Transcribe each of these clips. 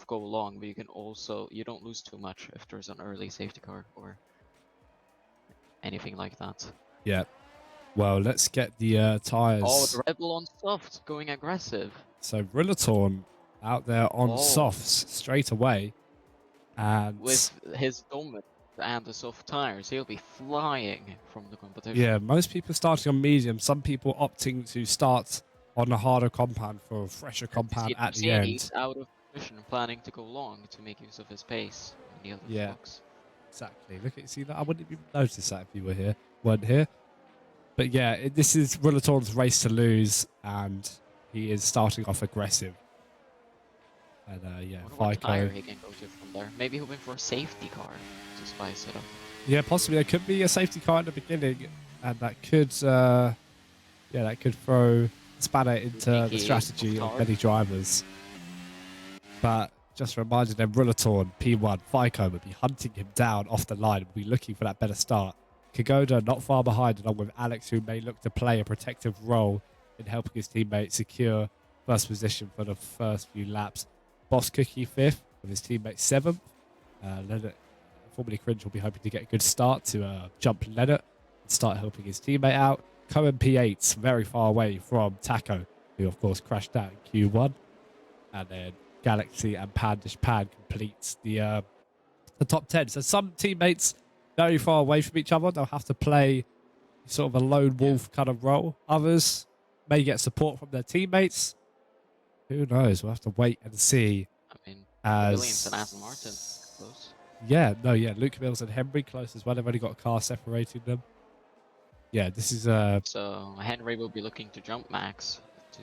go long, but you can also, you don't lose too much if there's an early safety car or anything like that. Yeah. Well, let's get the tyres. Oh, the Red Bull on soft, going aggressive. So Rillatorn out there on softs straight away. And with his dome and the soft tires, he'll be flying from the competition. Yeah, most people starting on medium. Some people opting to start on a harder compound for a fresher compound at the end. He's out of position, planning to go long to make use of his pace in the other box. Exactly. Look at, see that? I wouldn't even notice that if you weren't here. But yeah, this is Rillatorn's race to lose, and he is starting off aggressive. And yeah, what tire he can go to from there. Maybe hoping for a safety car to spice it up. Yeah, possibly there could be a safety car at the beginning, and that could that could throw a spanner into the strategy of many drivers. But just reminding them, Rillatorn, P1, FICO would be hunting him down off the line, would be looking for that better start. Kagoda not far behind, along with Alex, who may look to play a protective role in helping his teammate secure first position for the first few laps. Boss Cookie 5th, with his teammate 7th. Leonard, formerly Cringe, will be hoping to get a good start to jump Leonard and start helping his teammate out. Cohen P8, very far away from Taco, who of course crashed out in Q1. And then Galaxy and Pandish Pan completes the top 10. So some teammates very far away from each other. They'll have to play sort of a lone wolf kind of role. Others may get support from their teammates. Who knows? We'll have to wait and see. I mean, Williams and Aston Martin close. Yeah, Luke Mills and Henry close as well. They've only got a car separating them. Yeah, this is So Henry will be looking to jump Max to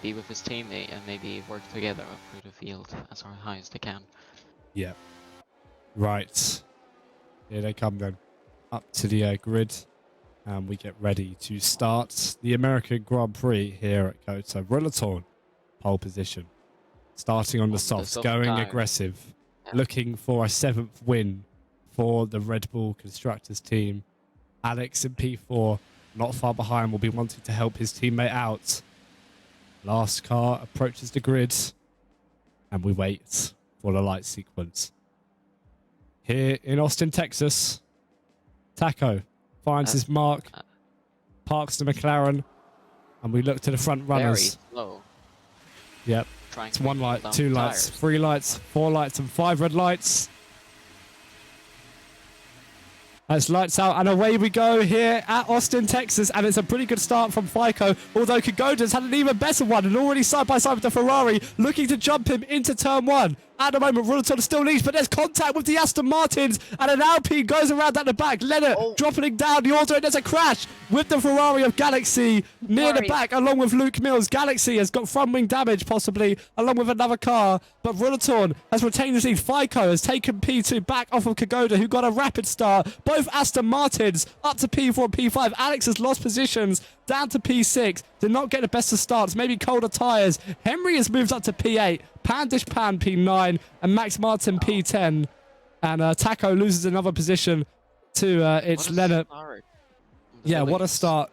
be with his teammate and maybe work together up through the field as high as they can. Yeah. Right. Here they come then. Up to the grid. And we get ready to start the American Grand Prix here at COTA. Rillatorn, pole position. Starting on the softs, going aggressive. Yeah. Looking for a 7th win for the Red Bull Constructors team. Alex in P4, not far behind, will be wanting to help his teammate out. Last car approaches the grid. And we wait for the light sequence. Here in Austin, Texas, Taco finds his mark, parks the McLaren, and we look to the front runners. Very slow. Yep. It's 1 light, 2 lights, 3 lights, 4 lights, and 5 red lights. As lights out, and away we go here at Austin, Texas, and it's a pretty good start from FICO, although Kagoda's had an even better one, and already side by side with the Ferrari, looking to jump him into turn 1. At the moment, Rillatorn still leads, but there's contact with the Aston Martins, and an Alpine goes around at the back. Leonard dropping down the auto, and there's a crash with the Ferrari of Galaxy near the back, along with Luke Mills. Galaxy has got front wing damage, possibly, along with another car, but Rillatorn has retained the lead. FICO has taken P2 back off of Kagoda, who got a rapid start. Both Aston Martins up to P4 and P5. Alex has lost positions down to P6. Did not get the best of starts. Maybe colder tyres. Henry has moved up to P8. Pandish Pan P9 and Max Martin P10. And Taco loses another position to it's Leonard. Yeah, what a start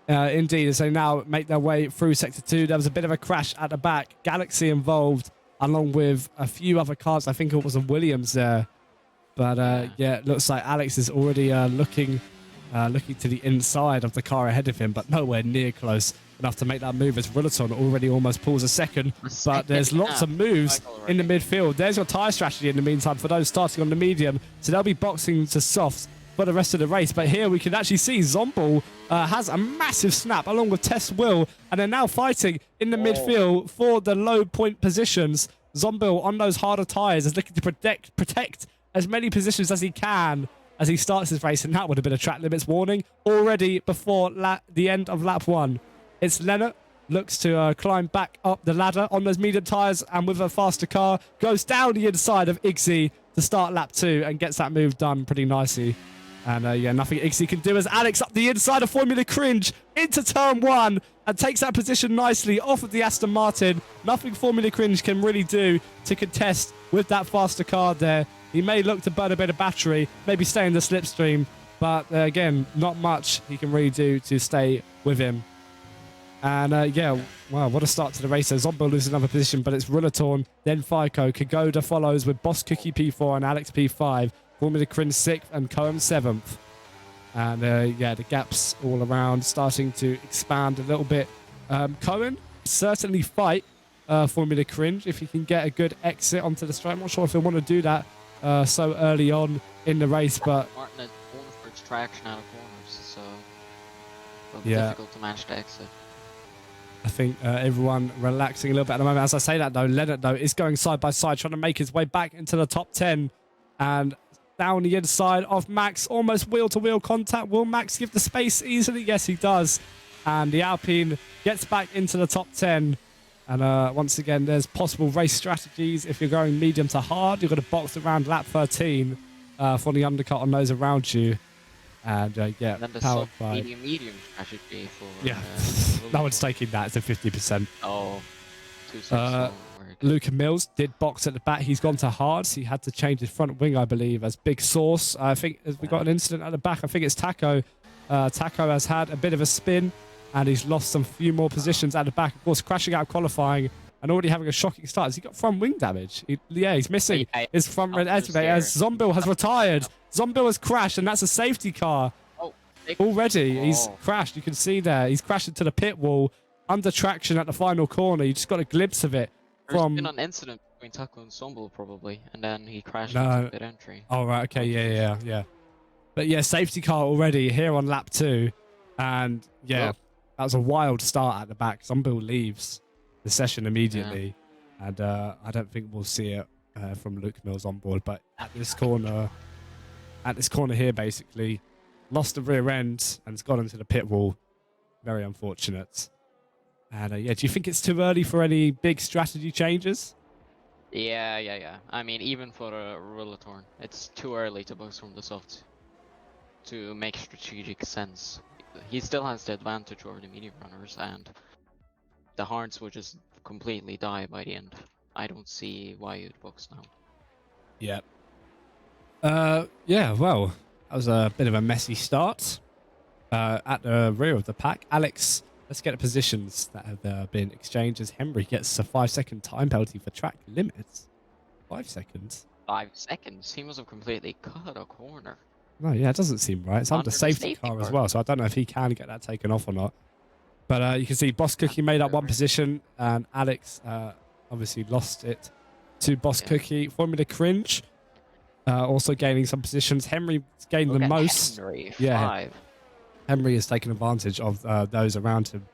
indeed as they now make their way through Sector 2. There was a bit of a crash at the back. Galaxy involved along with a few other cars. I think it was a Williams there. But yeah, it looks like Alex is already looking to the inside of the car ahead of him, but nowhere near close enough to make that move as Rillatorn already almost pulls a second. But there's lots of moves in the midfield. There's your tyre strategy in the meantime for those starting on the medium. So they'll be boxing to softs for the rest of the race. But here we can actually see Zomball has a massive snap along with Tess Will, and they're now fighting in the midfield for the low point positions. Zomball on those harder tyres is looking to protect as many positions as he can as he starts his race, and that would have been a track limits warning already before the end of lap 1. It's Leonard, looks to climb back up the ladder on those medium tyres, and with a faster car, goes down the inside of Iggsy to start lap 2 and gets that move done pretty nicely. And yeah, nothing Iggsy can do as Alex up the inside of Formula Cringe into turn 1 and takes that position nicely off of the Aston Martin. Nothing Formula Cringe can really do to contest with that faster car there. He may look to burn a bit of battery, maybe stay in the slipstream, but again, not much he can really do to stay with him. And yeah, wow, what a start to the race. So Zombo loses another position, but it's Rullatorn, then FICO. Kagoda follows with Boss Cookie P4 and Alex P5. Formula Cringe 6th and Cohen 7th. And yeah, the gaps all around starting to expand a little bit. Cohen certainly fight Formula Cringe if he can get a good exit onto the straight. I'm not sure if he'll want to do that so early on in the race, but Martin is going for its traction out of corners, so it'll be yeah, difficult to manage the exit. I think everyone relaxing a little bit at the moment. As I say that though, Leonard though is going side by side, trying to make his way back into the top 10 and down the inside of Max, almost wheel-to-wheel contact. Will Max give the space easily? Yes, he does. And the Alpine gets back into the top 10. And once again, there's possible race strategies. If you're going medium to hard, you've got to box around lap 13 for the undercut on those around you. And yeah, and then the powered by... medium strategy for... Yeah, no one's taking that. It's a 50%. Oh, 2-6 Luca Mills did box at the back. He's gone to hards. He had to change his front wing, I believe, as Big Source. I think we got an incident at the back. I think it's Taco. Taco has had a bit of a spin, and he's lost some few more positions at the back. Of course, crashing out of qualifying and already having a shocking start. Has he got front wing damage? Yeah, he's missing his front red activator as Zombil has retired. Zombil has crashed, and that's a safety car. Already, he's crashed. You can see there. He's crashed into the pit wall under traction at the final corner. You just got a glimpse of it. There's been an incident between Taco and Zombil probably, and then he crashed into pit entry. Oh, right. Okay. Yeah. But yeah, safety car already here on lap 2. And yeah, that was a wild start at the back. Zombil leaves the session immediately. Yeah. And I don't think we'll see it from Luke Mills on board. But at this corner here, basically, lost the rear end and it's gone into the pit wall. Very unfortunate. And yeah, do you think it's too early for any big strategy changes? Yeah. I mean, even for a Rullatorn, it's too early to box from the soft to make strategic sense. He still has the advantage over the medium runners, and the hards would just completely die by the end. I don't see why you'd box now. Yeah. Yeah, well, that was a bit of a messy start. At the rear of the pack, Alex... Let's get the positions that have been exchanged as Henry gets a 5-second time penalty for track limits. 5 seconds? 5 seconds? He must have completely cut a corner. No, yeah, it doesn't seem right. It's under safety car as well, so I don't know if he can get that taken off or not. But you can see Boss Cookie made up one position, and Alex obviously lost it to Boss Cookie. Formula Cringe also gaining some positions. Henry gained the most. Henry, 5. Yeah. Henry has taken advantage of those around him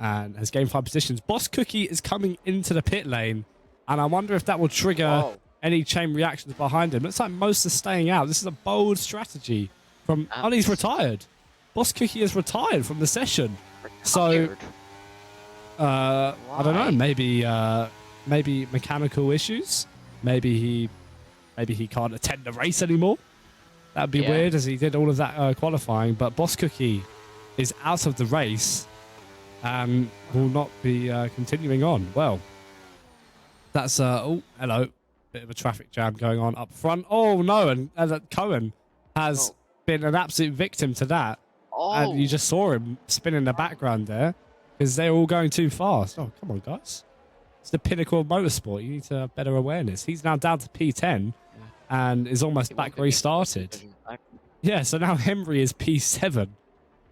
and has gained 5 positions. Boss Cookie is coming into the pit lane, and I wonder if that will trigger any chain reactions behind him. Looks like most are staying out. This is a bold strategy from... Oh, he's retired. Boss Cookie is retired from the session. So, I don't know. Maybe mechanical issues. Maybe he can't attend the race anymore. That'd be weird, as he did all of that qualifying. But Boss Cookie is out of the race and will not be continuing on. Well, that's... oh, hello. Bit of a traffic jam going on up front. Oh, no. And Cohen has been an absolute victim to that. And you just saw him spin in the background there because they're all going too fast. Oh, come on, guys. It's the pinnacle of motorsport. You need to have better awareness. He's now down to P10. And is almost back where he started. Yeah, so now Henry is P7.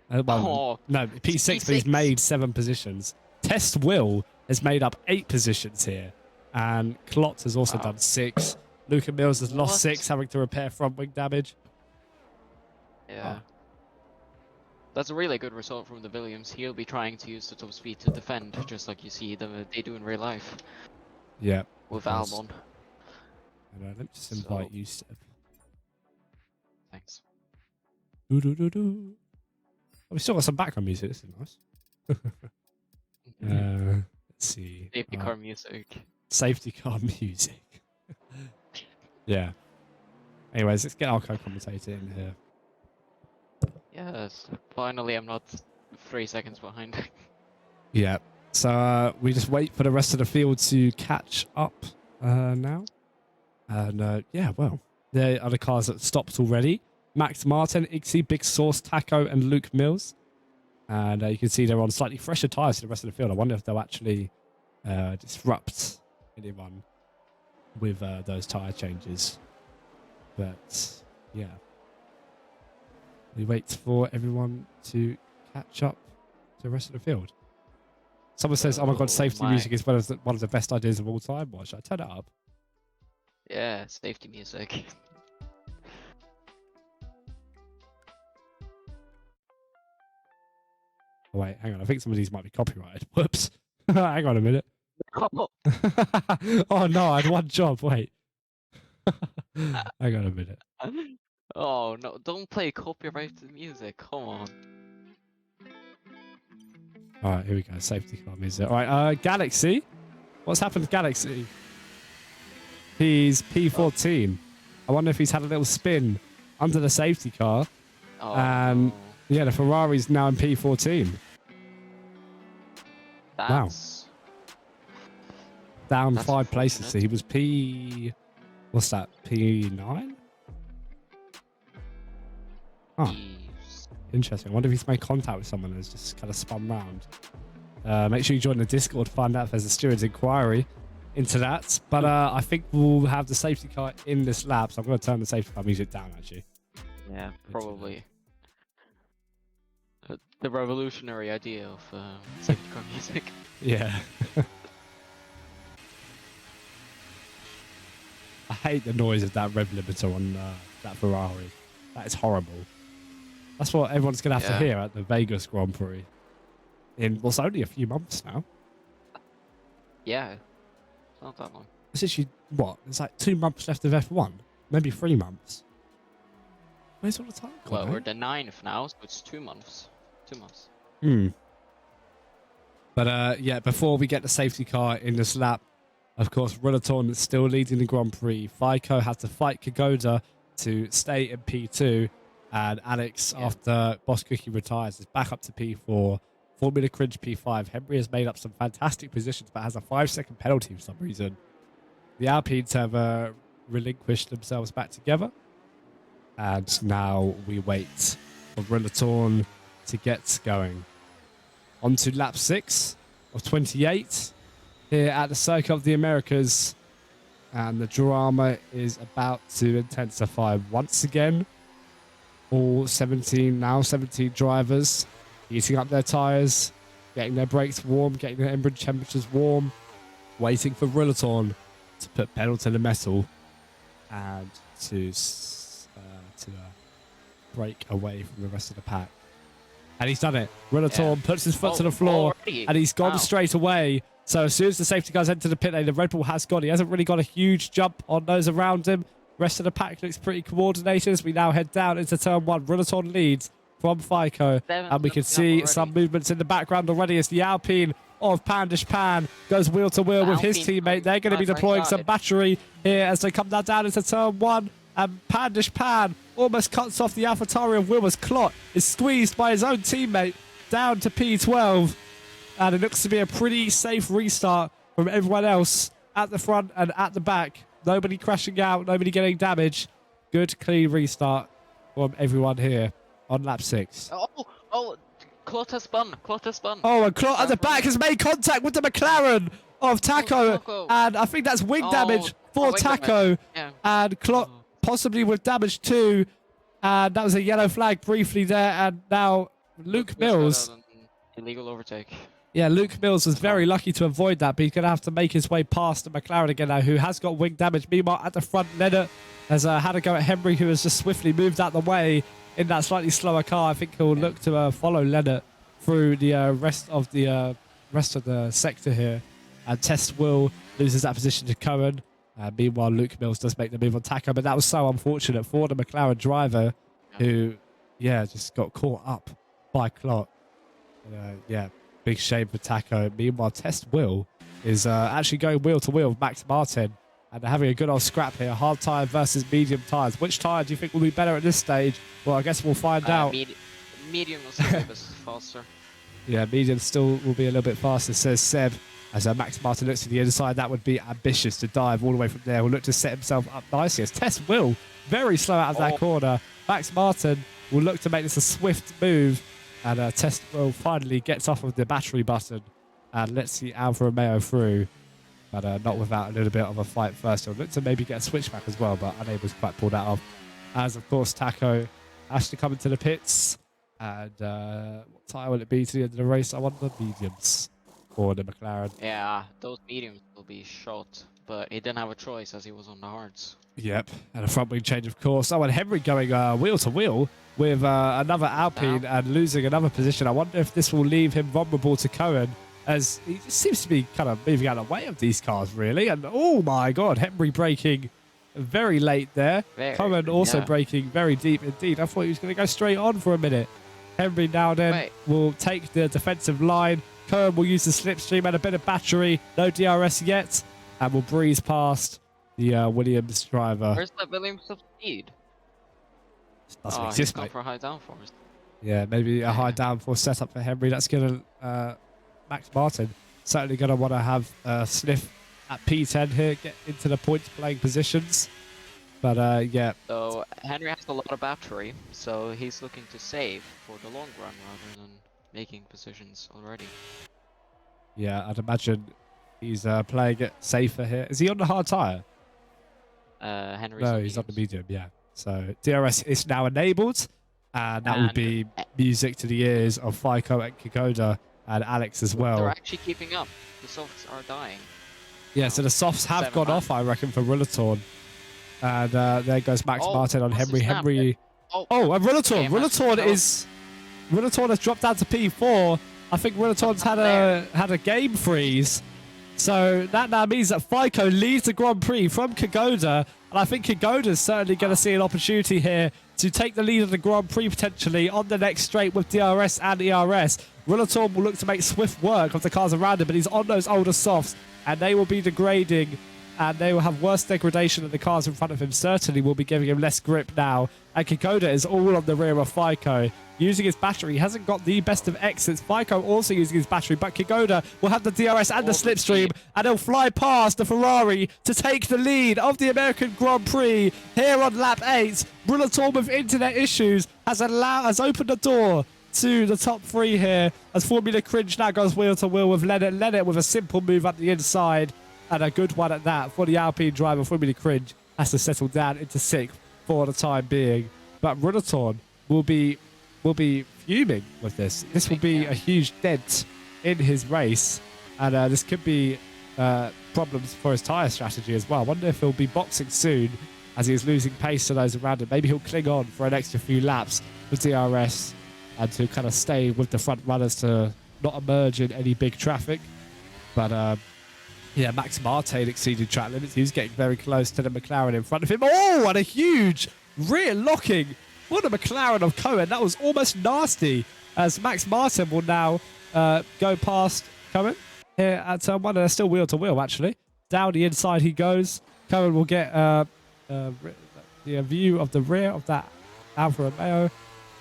No, P6, but he's made 7 positions. Test Will has made up 8 positions here. And Klotz has also done 6. Luca Mills has lost 6, having to repair front wing damage. Yeah. That's a really good result from the Williams. He'll be trying to use the top speed to defend, just like you see they do in real life. Yeah. With Albon. Let me just invite you, Seb. Thanks. Oh, we still got some background music. This is nice. Let's see. Safety car music. Safety car music. Yeah. Anyways, let's get our co-commentator in here. Yes. Finally, I'm not 3 seconds behind. Yeah. So we just wait for the rest of the field to catch up now. And yeah, well, there are the cars that stopped already. Max Martin, Ixie, Big Sauce, Taco, and Luke Mills. And you can see they're on slightly fresher tyres to the rest of the field. I wonder if they'll actually disrupt anyone with those tyre changes. But, yeah. We wait for everyone to catch up to the rest of the field. Someone says, oh my god, safety music is one of the best ideas of all time. What, should I turn it up? Yeah, safety music. Oh, wait, hang on. I think some of these might be copyrighted. Whoops. Hang on a minute. Oh no, I had one job. Wait. Hang on a minute. Oh no, don't play copyrighted music. Come on. Alright, here we go. Safety car music. Alright, Galaxy. What's happened to Galaxy? He's P14. I wonder if he's had a little spin under the safety car. Oh, And no. yeah, the Ferrari's now in P14. That's... Down That's 5 places. So unfortunate. he was P... What's that? P9? Oh, Jeez. interesting. I wonder if he's made contact with someone and has just kind of spun round. Make sure you join the Discord to find out if there's a steward's inquiry into that. But I think we'll have the safety car in this lap, so I'm going to turn the safety car music down, actually. Yeah, probably. The revolutionary idea of safety car music. Yeah. I hate the noise of that rev limiter on that Ferrari. That is horrible. That's what everyone's going to have to hear at the Vegas Grand Prix. In what's only a few months now. Yeah, it's not that long. It's actually, what? It's like 2 months left of F1. Maybe 3 months. Where's all the time gone? Well, we're the 9th now, so it's 2 months. 2 months. But yeah, before we get the safety car in this lap, of course, Rullatorn is still leading the Grand Prix. FICO had to fight Kagoda to stay in P2. And Alex, after Boss Cookie retires, is back up to P4. Formula Cringe P5. Henry has made up some fantastic positions, but has a 5-second penalty for some reason. The Alpines have relinquished themselves back together. And now we wait for Rullatorn to get going. On to lap 6 of 28 here at the Circuit of the Americas. And the drama is about to intensify once again. All 17 drivers heating up their tyres, getting their brakes warm, getting their engine temperatures warm, waiting for Rullatorn to put pedal to the metal and to break away from the rest of the pack. And he's done it. Rullatorn puts his foot to the floor and he's gone straight away. So as soon as the safety cars enter the pit lane, the Red Bull has gone. He hasn't really got a huge jump on those around him. Rest of the pack looks pretty coordinated as we now head down into turn 1. Rullatorn leads from FICO. And we can see some movements in the background already as the Alpine of Pandish Pan goes wheel to wheel with his teammate. They're going to be deploying some battery here as they come down into turn 1. And Pandish Pan almost cuts off the AlphaTauri of Wilmer's Clot. Is squeezed by his own teammate down to P12. And it looks to be a pretty safe restart from everyone else at the front and at the back. Nobody crashing out, nobody getting damaged. Good, clean restart from everyone here on lap 6. COTA spun. Oh, and Clot at the back has made contact with the McLaren of Taco. And I think that's wing damage for Taco. Yeah. And Clot possibly with damage too. And that was a yellow flag briefly there. And now Luke Mills. Illegal overtake. Yeah, Luke Mills was very lucky to avoid that, but he's going to have to make his way past the McLaren again now, who has got wing damage. Meanwhile, at the front, Leonard has had a go at Henry, who has just swiftly moved out the way in that slightly slower car. I think he'll look to follow Leonard through the rest of the sector here. And Test Will loses that position to Cohen. Meanwhile, Luke Mills does make the move on Taco, but that was so unfortunate for the McLaren driver, who, just got caught up by Clot. Big shame for Taco. Meanwhile, Test Will is actually going wheel to wheel with Max Martin. And they're having a good old scrap here. Hard tyre versus medium tyres. Which tyre do you think will be better at this stage? Well, I guess we'll find out. Medium will still be faster. Yeah, medium still will be a little bit faster, says Seb. As Max Martin looks to the inside, that would be ambitious to dive all the way from there. Will look to set himself up nicely. As Test Will very slow out of that corner. Max Martin will look to make this a swift move And Test finally gets off of the battery button and lets the Alfa Romeo through. But not without a little bit of a fight first. He'll look to maybe get a switchback as well, but unable to quite pull that off. As, of course, Taco has to come into the pits. And what tyre will it be to the end of the race? I want the mediums for the McLaren. Yeah, those mediums will be shot, but he didn't have a choice as he was on the hards. Yep, and a front wing change, of course. Oh, and Henry going wheel to wheel with another Alpine and losing another position. I wonder if this will leave him vulnerable to Cohen, as he just seems to be kind of moving out of the way of these cars, really. And oh my God, Henry braking very late there. Cohen also braking very deep indeed. I thought he was going to go straight on for a minute. Henry now then will take the defensive line. Cohen will use the slipstream and a bit of battery. No DRS yet, and will breeze past the Williams driver. Where's that Williams of speed? Doesn't exist, mate. For a high downforce. Yeah, maybe a high downforce setup for Henry. That's going to Max Martin certainly going to want to have a sniff at P10 here, get into the points playing positions. But yeah. So Henry has a lot of battery, so he's looking to save for the long run rather than making positions already. Yeah, I'd imagine he's playing it safer here. Is he on the hard tyre? Henry's no, he's on the medium, yeah. So DRS is now enabled, and that would be music to the ears of FICO and Kokoda and Alex as well. They're actually keeping up. The softs are dying. Yeah, so the softs have gone off, I reckon, for Rillatorn. And there goes Max Martin on Henry. Henry. And Rillatorn. Rillatorn has dropped down to P4. I think Rillatorn's had a game freeze. So that now means that FICO leads the Grand Prix from Kokoda. And I think Kokoda's certainly going to see an opportunity here to take the lead of the Grand Prix potentially on the next straight with DRS and ERS. Rillatorn will look to make swift work of the cars around him, but he's on those older softs, and they will be degrading, and they will have worse degradation than the cars in front of him. Certainly will be giving him less grip now. And Kokoda is all on the rear of FICO, using his battery. He hasn't got the best of exits. FICO also using his battery, but Kokoda will have the DRS and the slipstream, and he'll fly past the Ferrari to take the lead of the American Grand Prix here on lap 8. Rillatorn with internet issues has opened the door to the top 3 here, as Formula Cringe now goes wheel to wheel with Leonard. Leonard with a simple move up the inside, and a good one at that for the Alpine driver. Formula Cringe has to settle down into 6th for the time being. But Rillatorn will be fuming with this. This will be a huge dent in his race, and this could be problems for his tyre strategy as well. I wonder if he'll be boxing soon, as he is losing pace to those around him. Maybe he'll cling on for an extra few laps with DRS and to kind of stay with the front runners to not emerge in any big traffic. But yeah, Max Martin exceeded track limits. He was getting very close to the McLaren in front of him. Oh, and a huge rear locking for the McLaren of Cohen. That was almost nasty, as Max Martin will now go past Cohen here at turn 1. And they're still wheel to wheel, actually. Down the inside he goes. Cohen will get the view of the rear of that Alfa Romeo.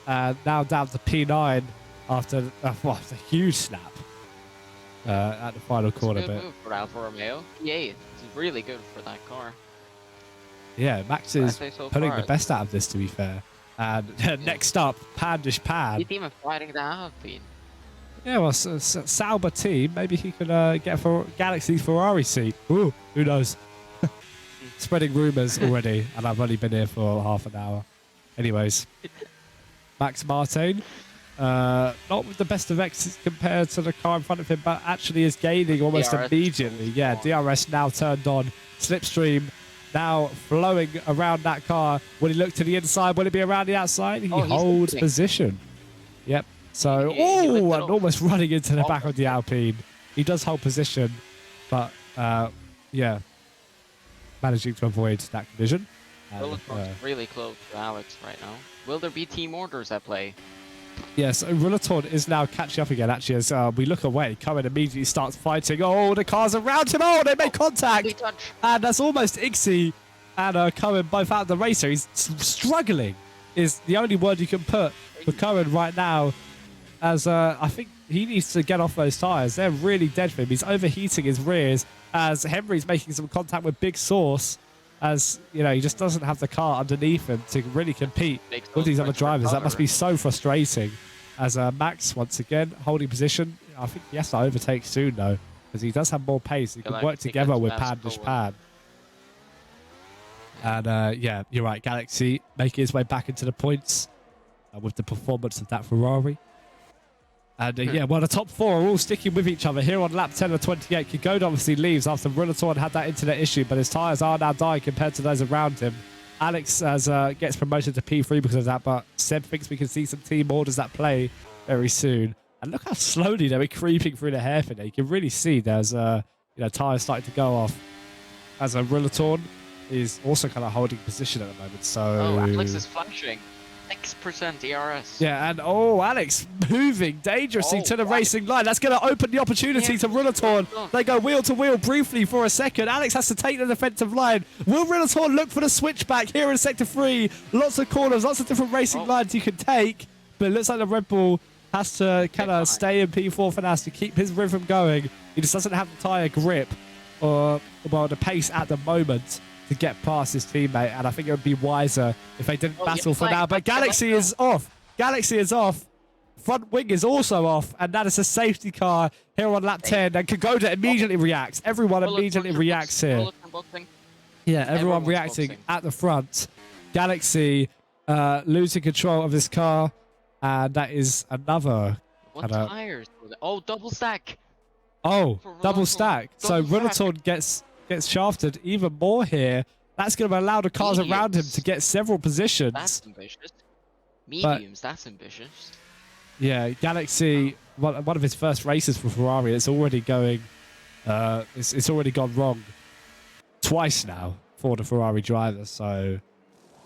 Now down to P9 after a huge snap at the final corner. It's a good move for Alfa Romeo. Yeah, it's really good for that car. Yeah, Max is putting the best out of this, to be fair. And next up, Pandish Pan. He's even fighting the Alpine. Yeah, well, Sauber team. Maybe he could get for Galaxy's Ferrari seat. Ooh, who knows? Spreading rumours already, and I've only been here for half an hour. Anyways, Max Martin, not with the best of exits compared to the car in front of him, but actually is gaining almost DRS immediately. Yeah, DRS now turned on. Slipstream now flowing around that car. Will he look to the inside? Will it be around the outside? He holds position. Yep. So, and almost running into the back of the Alpine. He does hold position, but yeah, managing to avoid that collision. Rillatorn's really close to Alex right now. Will there be team orders at play? Yes, Rillatorn is now catching up again, actually, as we look away. Cohen immediately starts fighting. Oh, the cars around him. Oh, they make contact. And that's almost Ixie and Cohen both out of the racer. He's struggling, is the only word you can put for Cohen right now, as I think he needs to get off those tyres. They're really dead for him. He's overheating his rears, as Henry's making some contact with Big Sauce, as you know, he just doesn't have the car underneath him to really compete with these other drivers. That must be so frustrating. as Max once again holding position. I think he has to overtake soon though, because he does have more pace. He can work together with Pan. And yeah, you're right. Galaxy making his way back into the points with the performance of that Ferrari. And yeah, well, the top four are all sticking with each other here on lap 10 of 28. Kigoda obviously leaves after Rillatorn had that internet issue, but his tyres are now dying compared to those around him. Alex gets promoted to P3 because of that, but Seb thinks we can see some team orders that play very soon. And look how slowly they were creeping through the hairpin there. You can really see there's tyres starting to go off. As Rillatorn is also kind of holding position at the moment. So Alex is flashing. 6% ERS. Yeah, and Alex moving dangerously to the racing line. That's going to open the opportunity to Rillatorn. They go wheel to wheel briefly for a second. Alex has to take the defensive line. Will Rillatorn look for the switchback here in Sector 3? Lots of corners, lots of different racing lines you can take. But it looks like the Red Bull has to kind of stay in P4 for now to keep his rhythm going. He just doesn't have the tyre grip or, well, the pace at the moment to get past his teammate, and I think it would be wiser if they didn't battle for now. But Galaxy is off. Galaxy is off. Front wing is also off, and that is a safety car here on lap 10. And Kigoda immediately reacts. Everyone immediately reacts here. Yeah, everyone reacting at the front. Galaxy losing control of his car, and that is another. What tires? Oh, double stack. Oh, double stack. So Rillatorn gets shafted even more here. That's going to allow the cars around him to get several positions. That's ambitious. Mediums, that's ambitious. Yeah, Galaxy, one of his first races for Ferrari, it's already going, it's already gone wrong twice now for the Ferrari driver. So,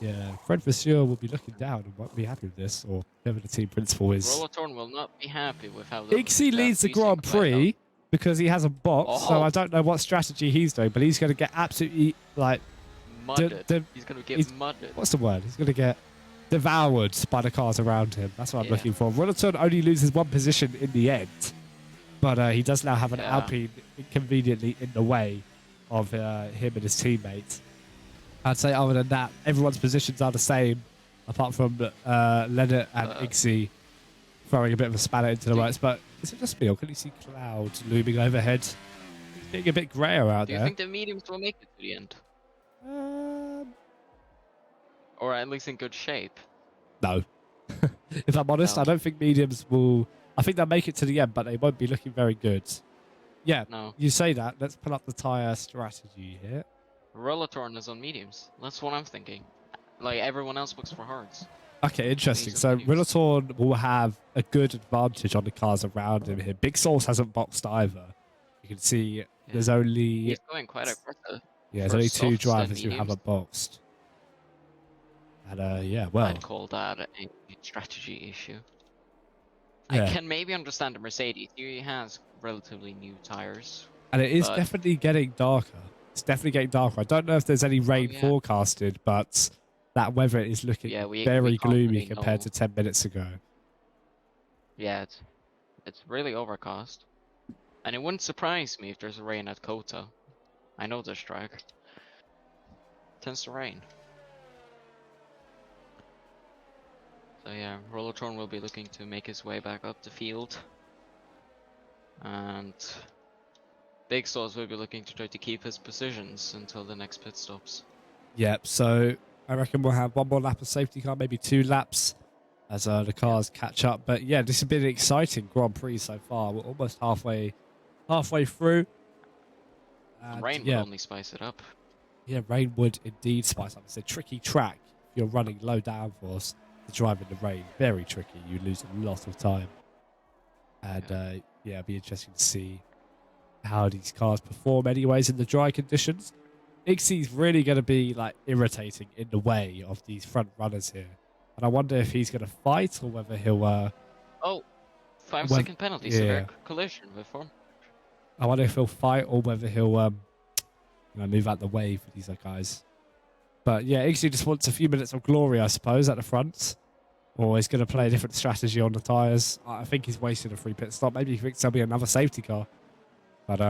yeah, Fred Vasseur will be looking down and won't be happy with this, or whoever the team principal is. Rillatorn will not be happy with how Iggsy leads the Grand Prix because he has a box, so I don't know what strategy he's doing, but he's going to get absolutely, like, mudded. He's going to get mudded. What's the word? He's going to get devoured by the cars around him. That's what I'm looking for. Rillatorn only loses one position in the end, but he does now have an Alpine inconveniently in the way of him and his teammates. I'd say other than that, everyone's positions are the same, apart from Leonard and Iggsy throwing a bit of a spanner into the works. But is it just me, or can you see clouds looming overhead? It's getting a bit grayer out there. Do you think the mediums will make it to the end? Or at least in good shape? No. If I'm honest, I don't think mediums will... I think they'll make it to the end, but they won't be looking very good. Yeah, you say that. Let's pull up the tyre strategy here. Rillatorn is on mediums. That's what I'm thinking. Like, everyone else books for hards. Okay, interesting. So Rillatorn will have a good advantage on the cars around him here. Big Sauce hasn't boxed either. You can see there's only... He's going quite aggressive. Yeah, there's only two drivers who haven't boxed. And yeah, well... I'd call that a strategy issue. I can maybe understand the Mercedes. He has relatively new tyres. And it is definitely getting darker. It's definitely getting darker. I don't know if there's any rain forecasted, but that weather is looking very gloomy compared to 10 minutes ago. Yeah, it's really overcast. And it wouldn't surprise me if there's rain at COTA. I know this track. It tends to rain. So yeah, Rillatorn will be looking to make his way back up the field. And Big Sauce will be looking to try to keep his positions until the next pit stops. Yep, so I reckon we'll have one more lap of safety car, maybe 2 laps as the cars catch up. But yeah, this has been an exciting Grand Prix so far. We're almost halfway through. And rain would only spice it up. Yeah, rain would indeed spice up. It's a tricky track if you're running low downforce to drive in the rain. Very tricky. You lose a lot of time. And yeah, it'll be interesting to see how these cars perform anyways in the dry conditions. Iggsy's really going to be like irritating in the way of these front runners here. And I wonder if he's going to fight or whether he'll... 5-second penalty, severe collision with form. I wonder if he'll fight or whether he'll move out the way for these guys. But yeah, Iggsy just wants a few minutes of glory, I suppose, at the front. Or he's going to play a different strategy on the tyres. I think he's wasted a free pit stop. Maybe he thinks there'll be another safety car. But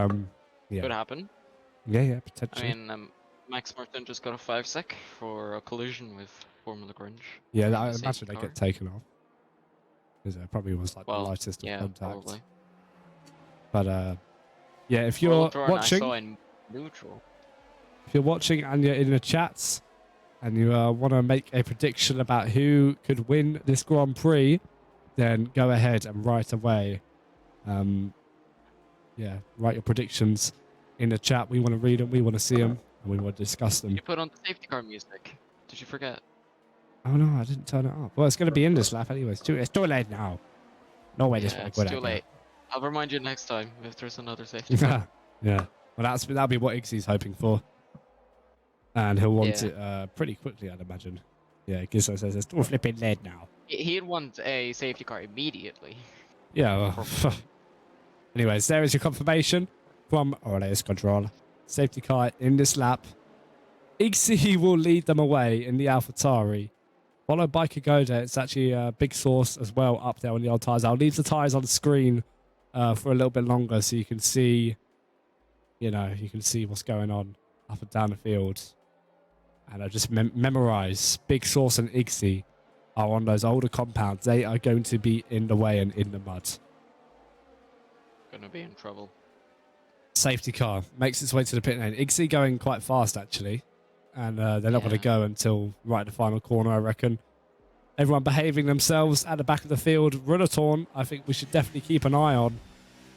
yeah. Could happen. Yeah, potentially. I mean, Max Martin just got a 5-sec for a collision with Formula Grinch. Yeah, I imagine they get taken off. because it probably was like the lightest of contact. Probably. But yeah, if you're watching, I saw in neutral. If you're watching and you're in the chats and you want to make a prediction about who could win this Grand Prix, then go ahead and write away. Yeah, write your predictions in the chat. We want to read them, we want to see them, and we want to discuss them. You put on the safety car music. Did you forget? Oh no, I didn't turn it up. Well, it's going to be in this lap anyway. It's too late now. No way this way. It's too late. I'll remind you next time if there's another safety car. Yeah. Well, that'll be what Ixie's hoping for. And he'll want it pretty quickly, I'd imagine. Yeah, Gizzo says it's all flipping lead now. He'd want a safety car immediately. Yeah, well, anyways, there is your confirmation from Orleans Control. Safety car in this lap. Ixie will lead them away in the AlphaTauri, followed by Kagoda. It's actually a big source as well up there on the old tyres. I'll leave the tyres on the screen for a little bit longer so you can see, you can see what's going on up and down the field. And I just memorize Big Source and Ixie are on those older compounds. They are going to be in the way and in the mud. Gonna be in trouble. Safety car makes its way to the pit lane. Ixie going quite fast, actually. And they're not going to go until right at the final corner, I reckon. Everyone behaving themselves at the back of the field. Rullatorn, I think we should definitely keep an eye on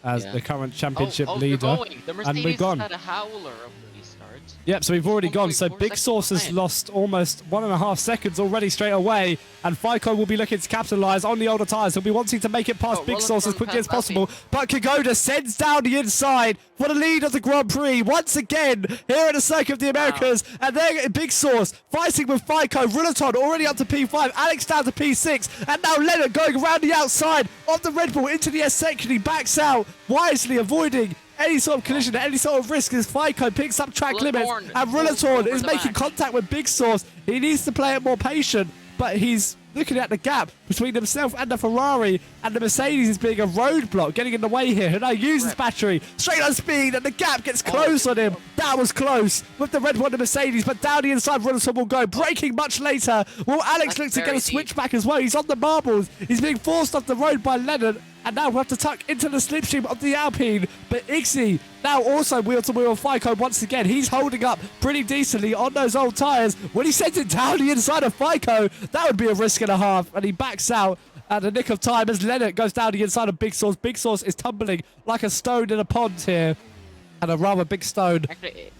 as the current championship leader. The Mercedes and we've gone. Had a howler of the start. Yep, so we've already gone. So Big Source has lost almost 1.5 seconds already straight away. And FICO will be looking to capitalise on the older tyres. He'll be wanting to make it past Big Source as quickly as possible. But Kagoda sends down the inside for the lead of the Grand Prix once again here at the Circuit of the Americas. And then Big Source fighting with FICO. Rullatorn already up to P5. Alex down to P6. And now Leonard going around the outside of the Red Bull into the S section. He backs out, wisely avoiding any sort of collision, any sort of risk as FICO picks up track limits. And Rullatorn is making contact with Big Source. He needs to play it more patient, but he's looking at the gap between himself and the Ferrari, and the Mercedes is being a roadblock, getting in the way here. Who now uses battery straight on speed, and the gap gets close on him. That was close with the Red Bull and the Mercedes, but down the inside, Rullatorn will go. Braking much later. Will Alex look to get a switchback as well? He's on the marbles. He's being forced off the road by Leonard. And now we'll have to tuck into the slipstream of the Alpine. But Ixie now also wheel-to-wheel FICO once again. He's holding up pretty decently on those old tyres. When he sends it down the inside of FICO, that would be a risk and a half. And he backs out at the nick of time as Leonard goes down the inside of Big Source. Big Source is tumbling like a stone in a pond here. And a rather big stone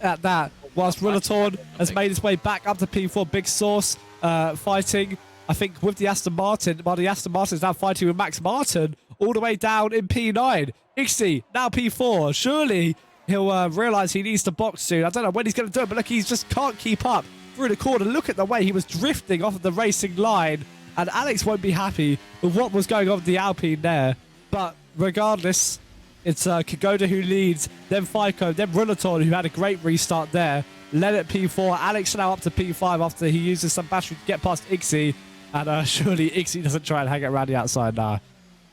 at that. Whilst Rullatorn has made his way back up to P4. Big Source fighting, I think, with the Aston Martin. While the Aston Martin is now fighting with Max Martin all the way down in P9. Ixie, now P4. Surely he'll realise he needs to box soon. I don't know when he's going to do it, but look, he just can't keep up through the corner. Look at the way he was drifting off of the racing line. And Alex won't be happy with what was going on with the Alpine there. But regardless, it's Kagoda who leads, then FICO, then Rullatorn, who had a great restart there. Led at P4. Alex now up to P5 after he uses some battery to get past Ixie. And surely Ixie doesn't try and hang it around the outside now.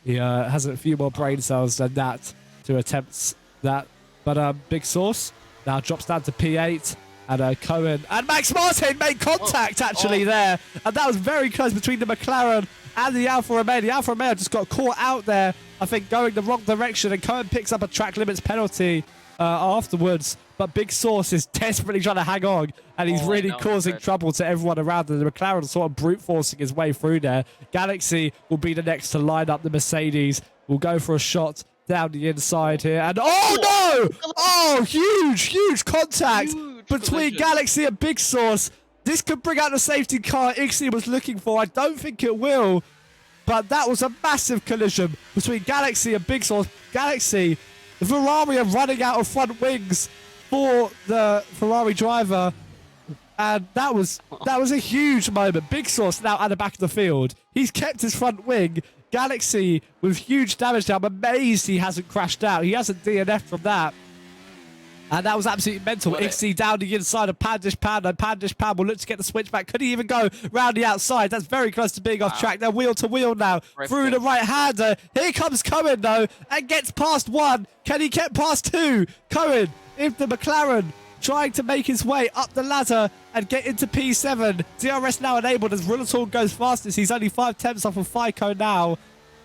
He has a few more brain cells than that to attempt that. But Big Source now drops down to P8. And Cohen and Max Martin made contact actually there. And that was very close between the McLaren and the Alfa Romeo. The Alfa Romeo just got caught out there, I think, going the wrong direction. And Cohen picks up a track limits penalty afterwards. But Big Source is desperately trying to hang on. And he's really causing trouble to everyone around. And the McLaren is sort of brute forcing his way through there. Galaxy will be the next to line up. The Mercedes will go for a shot down the inside here. And oh no! Oh, huge contact between Galaxy and Big Source. This could bring out the safety car Ixie was looking for. I don't think it will. But that was a massive collision between Galaxy and Big Source. Galaxy, the Ferrari are running out of front wings for the Ferrari driver. And that was a huge moment. Big Source now at the back of the field. He's kept his front wing. Galaxy with huge damage now. I'm amazed he hasn't crashed out. He hasn't DNF'd from that. And that was absolutely mental. Ixie down the inside of Pandish Pan. And Pandish Pan will look to get the switchback. Could he even go round the outside? That's very close to being off track. They're wheel to wheel now through the right-hander. Here comes Cohen, though, and gets past one. Can he get past two? Cohen, if the McLaren, trying to make his way up the ladder and get into P7. DRS now enabled as Rullatorn goes fastest. He's only 5 tenths off of FICO now.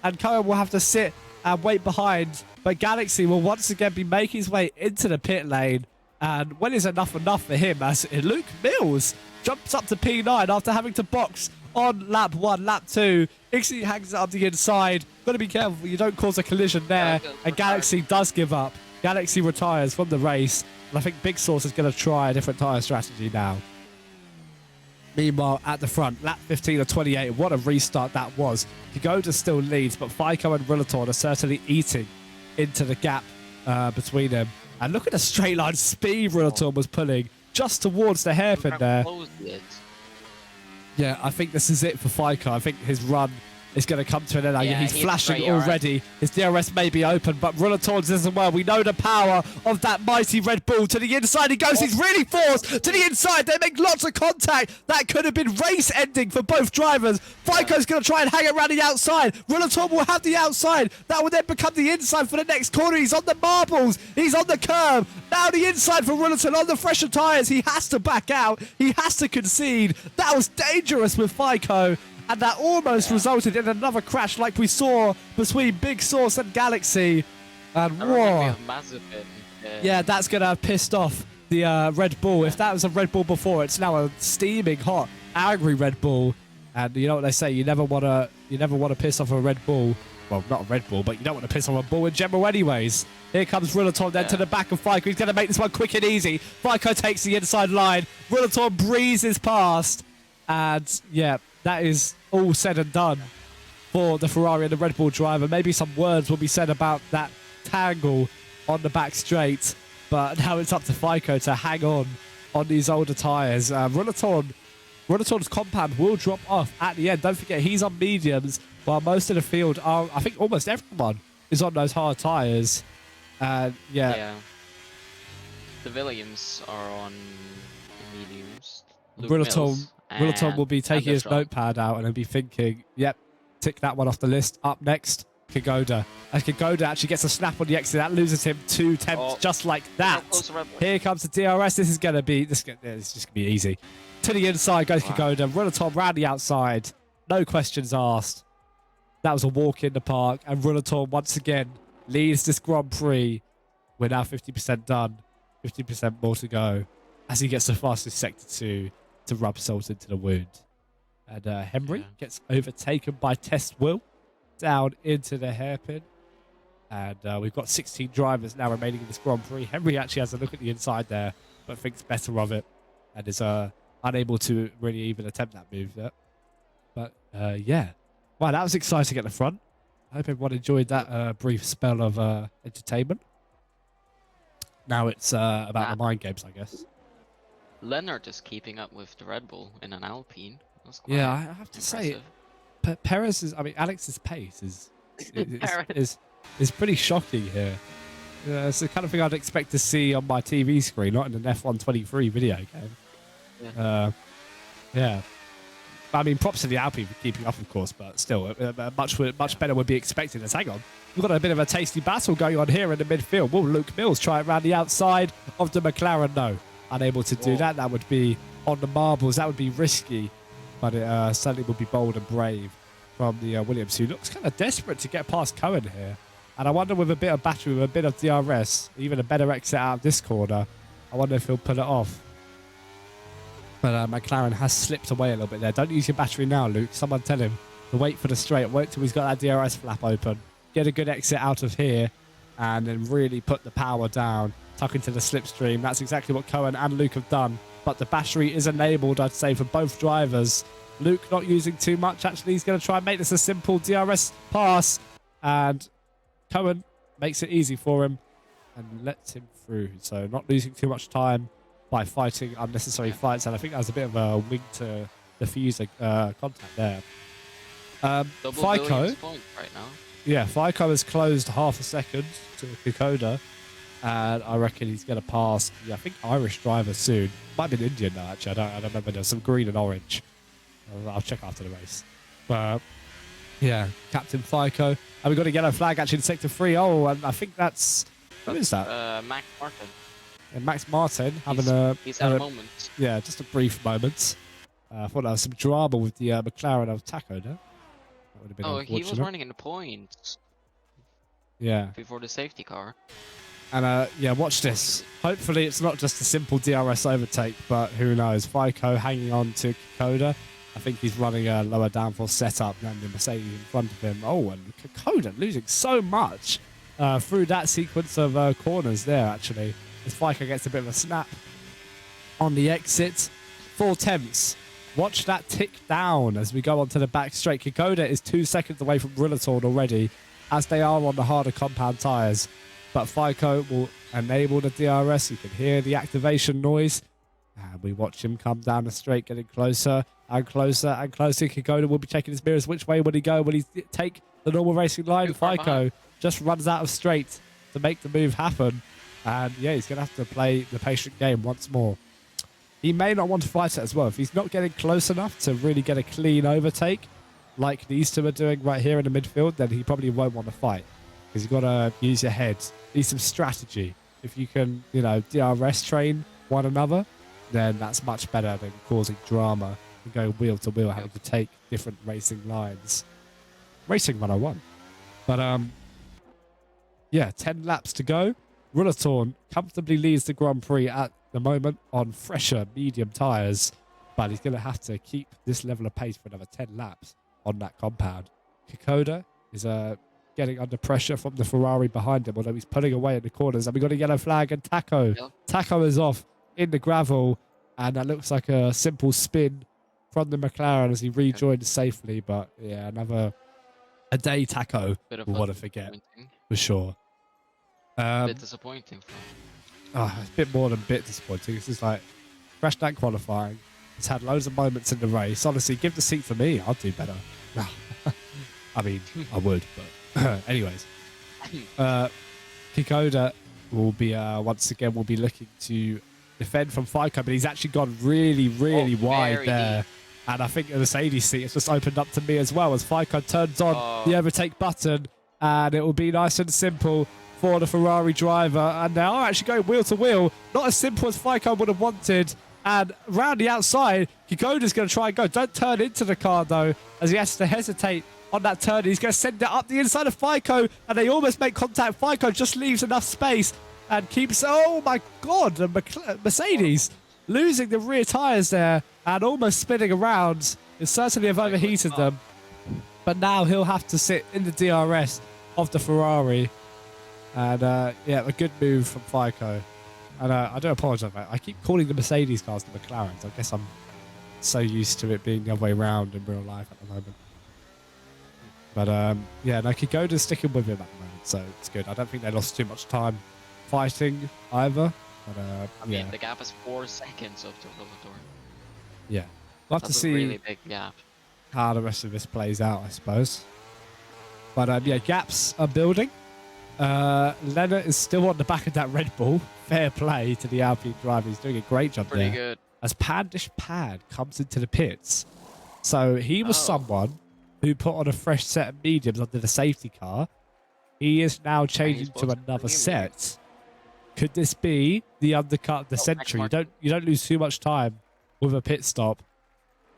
and Cohen will have to sit and wait behind. But Galaxy will once again be making his way into the pit lane. And when is enough for him, as Luke Mills jumps up to P9 after having to box on lap 1, lap 2. Ixie hangs it up the inside. Got to be careful you don't cause a collision there. And Galaxy does give up. Galaxy retires from the race. And I think Big Sauce is going to try a different tyre strategy now. Meanwhile, at the front, lap 15 of 28. What a restart that was. Kigoda still leads, but FICO and Rillatorn are certainly eating into the gap between them. And look at the straight line speed Rillatorn was pulling just towards the hairpin there. Yeah, I think this is it for FICO. I think his run is going to come to an end. Yeah, he's flashing already. His DRS may be open, but Rillatorn's as well. We know the power of that mighty Red Bull. To the inside he goes. He's really forced to the inside. They make lots of contact. That could have been race ending for both drivers. FICO's going to try and hang around the outside. Rillatorn will have the outside. That will then become the inside for the next corner. He's on the marbles. He's on the curb. Now the inside for Rillatorn on the fresher tyres. He has to back out. He has to concede. That was dangerous with FICO. And that almost resulted in another crash like we saw between Big Sauce and Galaxy. And whoa. Yeah, that's going to have pissed off the Red Bull. If that was a Red Bull before, it's now a steaming hot, angry Red Bull. And you know what they say, you never want to piss off a Red Bull. Well, not a Red Bull, but you don't want to piss off a bull in general anyways. Here comes Rillatorn then to the back of FICO. He's going to make this one quick and easy. FICO takes the inside line. Rillatorn breezes past. And yeah, that is all said and done for the Ferrari and the Red Bull driver. Maybe some words will be said about that tangle on the back straight, but now it's up to FICO to hang on these older tyres. Rillatorn's compound will drop off at the end. Don't forget, he's on mediums, while most of the field are, I think almost everyone is on those hard tyres. Yeah. The Williams are on mediums. Rillatorn will be taking his notepad out and he'll be thinking, yep, tick that one off the list. Up next, Kigoda. As Kigoda actually gets a snap on the exit, that loses him 2 tenths just like that. Here comes the DRS. This is going to be, this is just going to be easy. To the inside goes Kigoda. Rillatorn round the outside. No questions asked. That was a walk in the park. And Rillatorn once again leads this Grand Prix. We're now 50% done. 50% more to go. As he gets the fastest sector to rub salt into the wound. And Henry gets overtaken by Test Will down into the hairpin. And we've got 16 drivers now remaining in this Grand Prix. Henry actually has a look at the inside there, but thinks better of it and is unable to really even attempt that move there. But yeah. Wow, that was exciting at the front. I hope everyone enjoyed that brief spell of entertainment. Now it's about the mind games, I guess. Leonard is keeping up with the Red Bull in an Alpine. That's quite I have to say, Perez Alex's pace is pretty shocking here. It's the kind of thing I'd expect to see on my TV screen, not in an F123 video game. Yeah. I mean, props to the Alpine for keeping up, of course, but still, much better would be expected. Hang on, we've got a bit of a tasty battle going on here in the midfield. Will Luke Mills try it around the outside of the McLaren? No. Unable to do that. That would be on the marbles. That would be risky, but it certainly would be bold and brave from the Williams, who looks kind of desperate to get past Cohen here. And I wonder, with a bit of battery, with a bit of DRS, even a better exit out of this corner, I wonder if he'll pull it off. But McLaren has slipped away a little bit there. Don't use your battery now, Luke. Someone tell him to wait for the straight. Wait till he's got that DRS flap open. Get a good exit out of here, and then really put the power down. Tuck into the slipstream. That's exactly what Cohen and Luke have done. But the battery is enabled, I'd say, for both drivers. Luke not using too much. Actually, he's going to try and make this a simple DRS pass. And Cohen makes it easy for him and lets him through. So not losing too much time by fighting unnecessary fights. And I think that was a bit of a wing to the fuser contact there. FICO. Right now. Yeah, FICO has closed half a second to Kokoda. And I reckon he's going to pass, I think, Irish driver soon. Might be an Indian now, actually. I don't remember. There's some green and orange. I'll check after the race. But, yeah, Captain FICO. And we've got a yellow flag, actually, in Sector 3. Oh, and I think that's... Who is that? Max Martin. And Max Martin he's had a moment. Yeah, just a brief moment. I thought there was some drama with the McLaren of Taco there. would have been Oh, unfortunate. he was running in the points. Yeah. Before the safety car. And yeah, watch this. Hopefully it's not just a simple DRS overtake, but who knows. FICO hanging on to COTA. I think he's running a lower downforce setup than the Mercedes in front of him. Oh, and COTA losing so much through that sequence of corners there, actually. As FICO gets a bit of a snap on the exit. 4/10. Watch that tick down as we go onto the back straight. COTA is 2 seconds away from Rillatorn already, as they are on the harder compound tyres. But FICO will enable the DRS. You can hear the activation noise. And we watch him come down the straight, getting closer and closer and closer. COTA will be checking his mirrors. Which way will he go? Will he take the normal racing line? FICO just runs out of straight to make the move happen. And yeah, he's going to have to play the patient game once more. He may not want to fight it as well. If he's not getting close enough to really get a clean overtake, like these two are doing right here in the midfield, then he probably won't want to fight. Because you've got to use your head. Need some strategy. If you can, you know, DRS train one another, then that's much better than causing drama and going wheel to wheel, having to take different racing lines. Racing 101. But, yeah, 10 laps to go. Rillatorn comfortably leads the Grand Prix at the moment on fresher medium tyres. But he's going to have to keep this level of pace for another 10 laps on that compound. COTA is getting under pressure from the Ferrari behind him, although he's pulling away in the corners. And we've got a yellow flag and Taco. Yep. Taco is off in the gravel, and that looks like a simple spin from the McLaren as he rejoined safely. But yeah, a day Taco will want to forget for sure. A bit disappointing. It's a bit more than a bit disappointing. It's just like crashed out qualifying. He's had loads of moments in the race. Honestly, give the seat for me. I'll do better. I mean, I would, but anyways. COTA will be once again will be looking to defend from FICO, but he's actually gone really wide there. Deep. And I think the Mercedes seat has just opened up to me as well as FICO turns on the overtake button, and it will be nice and simple for the Ferrari driver. And they are actually going wheel to wheel, not as simple as FICO would have wanted. And round the outside, COTA's going to try and go. Don't turn into the car though, as he has to hesitate on that turn. He's going to send it up the inside of FICO, and they almost make contact. FICO just leaves enough space and keeps, oh my God, Mercedes losing the rear tyres there and almost spinning around. It certainly have overheated them. But now he'll have to sit in the DRS of the Ferrari. And yeah, a good move from FICO. And I do apologise, mate. I keep calling the Mercedes cars the McLarens. I guess I'm so used to it being the other way around in real life at the moment. But yeah, no, COTA's sticking with him at the moment, so it's good. I don't think they lost too much time fighting either. But I mean, the gap is 4 seconds up to Rillatorn. Yeah, we'll have to see a really big gap. How the rest of this plays out, I suppose. But yeah, gaps are building. Leonard is still on the back of that Red Bull. Fair play to the Alpine driver. He's doing a great job Pretty there. good. As Pandish Pad comes into the pits. So he was someone who put on a fresh set of mediums under the safety car. He is now changing to another set. Could this be the undercut of the century? You don't lose too much time with a pit stop.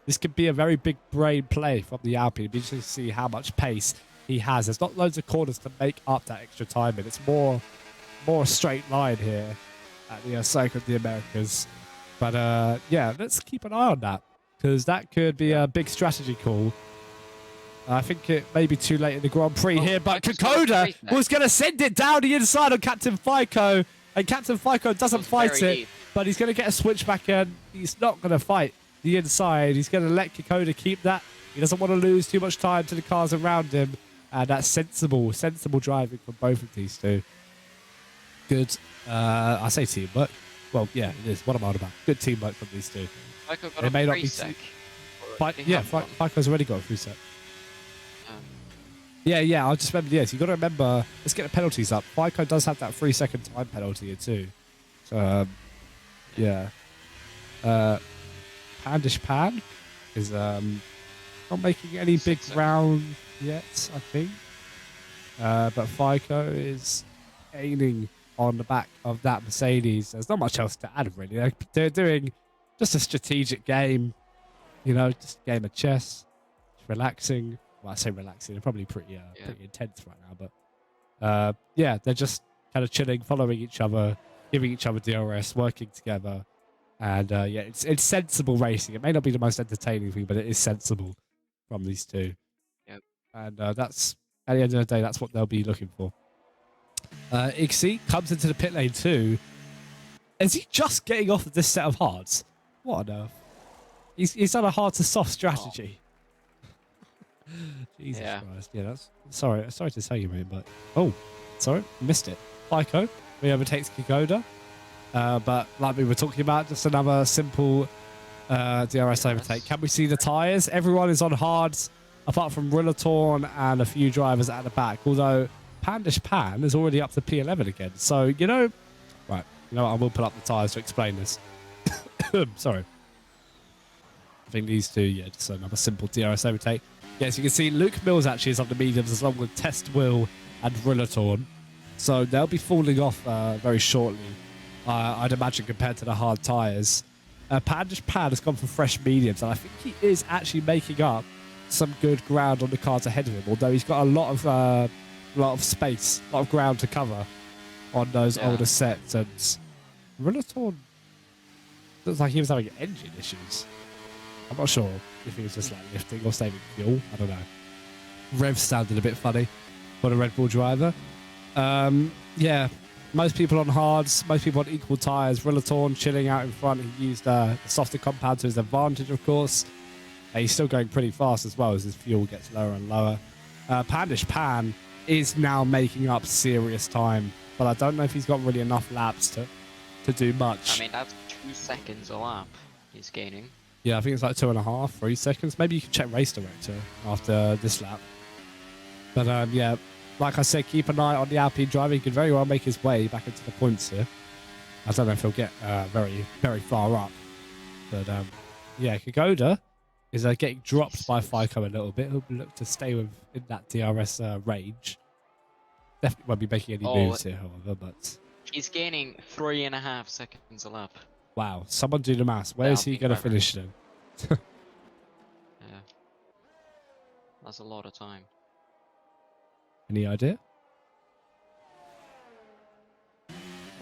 This could be a very big brain play from the Alpine. It'd be interesting to see how much pace he has. There's not loads of corners to make up that extra time in. It's more a straight line here at the Circuit of the Americas. But yeah, let's keep an eye on that, because that could be a big strategy call. I think it may be too late in the Grand Prix here, but COTA was going to send it down the inside on Captain FICO, and Captain FICO doesn't fight it, but he's going to get a switchback in. He's not going to fight the inside. He's going to let COTA keep that. He doesn't want to lose too much time to the cars around him, and that's sensible driving from both of these two. Good, I say teamwork. Well, yeah, it is. What am I on about? Good teamwork from these two. FICO got they may a not be FICO's already got a free set. Yeah, I just remember, yes, you've got to remember, let's get the penalties up. FICO does have that 3-second time penalty here too. So, yeah. Pandish Pan is not making any big ground yet, I think. But FICO is aiming on the back of that Mercedes. There's not much else to add, really. They're doing just a strategic game, you know, just a game of chess, just relaxing. well, I say relaxing. They're probably pretty intense right now. But yeah, they're just kind of chilling, following each other, giving each other DRS, working together. And yeah, it's sensible racing. It may not be the most entertaining thing, but it is sensible from these two. Yep. And that's, at the end of the day, that's what they'll be looking for. Ixie comes into the pit lane too. Is he just getting off of this set of hards? What on earth? He's done a hard to soft strategy. Oh. Jesus Christ. Yeah, that's sorry to tell you, mate, but sorry, missed it. FICO re-overtakes Kigoda. But like we were talking about, just another simple DRS overtake. Can we see the tyres? Everyone is on hards, apart from Rillatorn and a few drivers at the back. Although Pandish Pan is already up to P11 again. So, right, I will pull up the tyres to explain this. Sorry. I think these two, yeah, just another simple DRS overtake. Yes, you can see Luke Mills actually is on the mediums as along with Test Will and Rillatorn. So they'll be falling off very shortly, I'd imagine, compared to the hard tyres. Pandish Pan has gone for fresh mediums, and I think he is actually making up some good ground on the cars ahead of him, although he's got a lot of space, a lot of ground to cover on those older sets. And Rillatorn looks like he was having engine issues. I'm not sure if he was just like lifting or saving fuel. I don't know. Rev sounded a bit funny for a Red Bull driver. Yeah, most people on hards, most people on equal tyres. Rillatorn chilling out in front. He used the softer compound to his advantage, of course. He's still going pretty fast as well as his fuel gets lower and lower. Pandish Pan is now making up serious time, but I don't know if he's got really enough laps to do much. I mean, that's 2 seconds a lap he's gaining. Yeah, I think it's like 2.5, 3 seconds. Maybe you can check Race Director after this lap. But yeah, like I said, keep an eye on the Alpine driver. He could very well make his way back into the points here. I don't know if he'll get very, very far up. But yeah, Kigoda is getting dropped by FICO a little bit. He'll look to stay in that DRS range. Definitely won't be making any moves here, however. But he's gaining 3.5 seconds a lap. Wow, someone do the maths. Where is he going to finish then? Yeah, that's a lot of time. Any idea?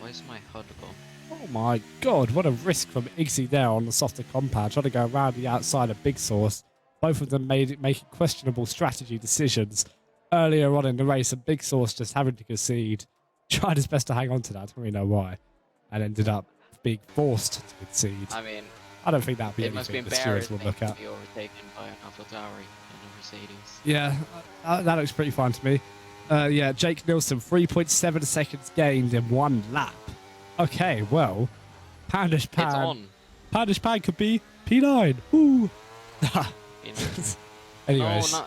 Where's my HUD go? Oh my god, what a risk from Iggsy there on the softer compound, trying to go around the outside of Big Sauce. Both of them making questionable strategy decisions earlier on in the race, and Big Sauce just having to concede. Tried his best to hang on to that, I don't really know why, and ended up being forced to concede. I mean, I don't think that'd be it must be anything the stewards will look at. to be overtaken by an AlphaTauri in a Mercedes. Yeah, that looks pretty fine to me. Yeah, Jake Nielsen, 3.7 seconds gained in 1 lap. Okay, well, Pandish Pan. It's on. Pandish Pan could be P9. Ooh. Anyways. No,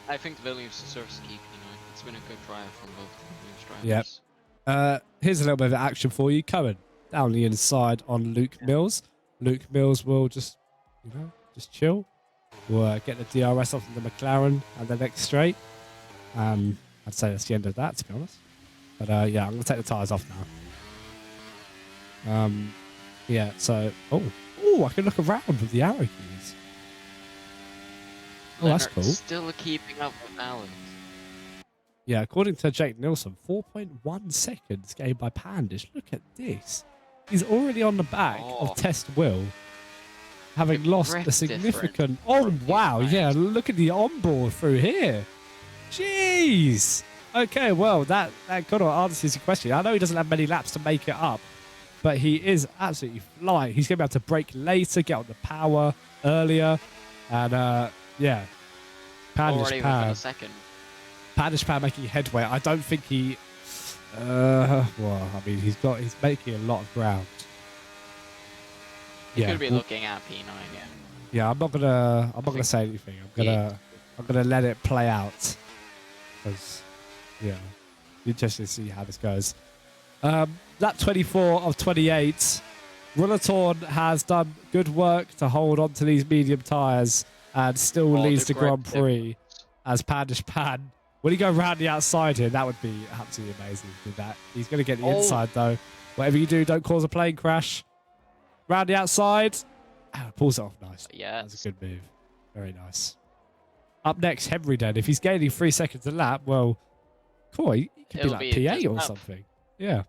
I think Williams deserves to keep P9. It's been a good drive from both Williams drivers. Yep. Here's a little bit of action for you. Cohen down the inside on Luke Mills. Luke Mills will just chill. We'll get the DRS off of the McLaren and the next straight. I'd say that's the end of that, to be honest. But yeah, I'm going to take the tyres off now. Yeah, so... Oh, I can look around with the arrow keys. Oh, that's cool. Still keeping up with Alan. Yeah, according to Jake Nielsen, 4.1 seconds gained by Pandish. Look at this. He's already on the back of Test Will, having lost a significant... Oh, wow. Yeah, look at the onboard through here. Jeez. Okay, well, that kind of answers your question. I know he doesn't have many laps to make it up, but he is absolutely flying. He's going to be able to brake later, get on the power earlier, and yeah. Pandish Pan. Pandish Pan making headway. I don't think he... well, I mean, he's making a lot of ground. He could be looking at P9 again. Yeah, I'm not gonna say anything. I'm gonna let it play out. Because, yeah, interesting to see how this goes. Lap 24 of 28. Rillatorn has done good work to hold on to these medium tyres and still leads the Grand Prix as Pandish Pan. When he go around the outside here, that would be absolutely amazing if he did that. He's going to get the inside, though. Whatever you do, don't cause a plane crash. Round the outside. Pulls it off nice. Yeah. That's a good move. Very nice. Up next, Henry then. If he's gaining 3 seconds a lap, well, cool, he could It'll be be like just P8 or up. something. Yeah.